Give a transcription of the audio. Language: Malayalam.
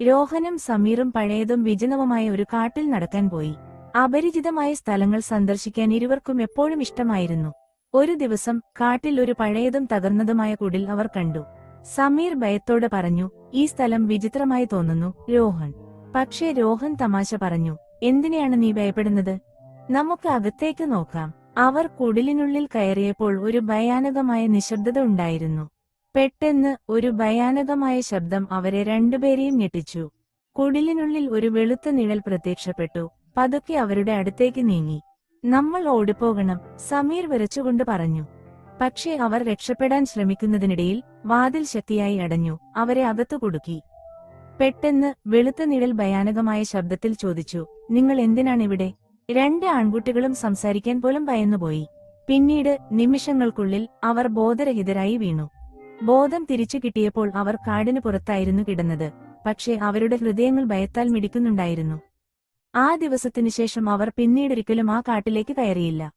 രോഹനും സമീറും പഴയതും വിജനവുമായ ഒരു കാട്ടിൽ നടക്കാൻ പോയി. അപരിചിതമായ സ്ഥലങ്ങൾ സന്ദർശിക്കാൻ ഇരുവർക്കും എപ്പോഴും ഇഷ്ടമായിരുന്നു. ഒരു ദിവസം കാട്ടിൽ ഒരു പഴയതും തകർന്നതുമായ കുടിൽ അവർ കണ്ടു. സമീർ ഭയത്തോടെ പറഞ്ഞു, "ഈ സ്ഥലം വിചിത്രമായി തോന്നുന്നു, രോഹൻ." പക്ഷേ രോഹൻ തമാശ പറഞ്ഞു, "എന്തിനെയാണ് നീ ഭയപ്പെടുന്നത്? നമുക്ക് അകത്തേക്ക് നോക്കാം." അവർ കുടിലിനുള്ളിൽ കയറിയപ്പോൾ ഒരു ഭയാനകമായ നിശബ്ദത ഉണ്ടായിരുന്നു. പെട്ടെന്ന് ഒരു ഭയാനകമായ ശബ്ദം അവരെ രണ്ടുപേരെയും ഞെട്ടിച്ചു. കുടിലിനുള്ളിൽ ഒരു വെളുത്ത നിഴൽ പ്രത്യക്ഷപ്പെട്ടു. പതുക്കെ അവരുടെ അടുത്തേക്ക് നീങ്ങി. "നമ്മൾ ഓടിപ്പോകണം," സമീർ വിറച്ചുകൊണ്ട് പറഞ്ഞു. പക്ഷേ അവർ രക്ഷപ്പെടാൻ ശ്രമിക്കുന്നതിനിടയിൽ വാതിൽ ശക്തിയായി അടഞ്ഞു, അവരെ അകത്തു കുടുക്കി. പെട്ടെന്ന് വെളുത്ത നിഴൽ ഭയാനകമായ ശബ്ദത്തിൽ ചോദിച്ചു, "നിങ്ങൾ എന്തിനാണിവിടെ?" രണ്ട് ആൺകുട്ടികളും സംസാരിക്കാൻ പോലും ഭയന്നുപോയി. പിന്നീട് നിമിഷങ്ങൾക്കുള്ളിൽ അവർ ബോധരഹിതരായി വീണു. ബോധം തിരിച്ചു കിട്ടിയപ്പോൾ അവർ കാടിനു പുറത്തായിരുന്നു കിടന്നത്. പക്ഷേ അവരുടെ ഹൃദയങ്ങൾ ഭയത്താൽ മിടിക്കുന്നുണ്ടായിരുന്നു. ആ ദിവസത്തിനുശേഷം അവർ പിന്നീടൊരിക്കലും ആ കാട്ടിലേക്ക് കയറിയില്ല.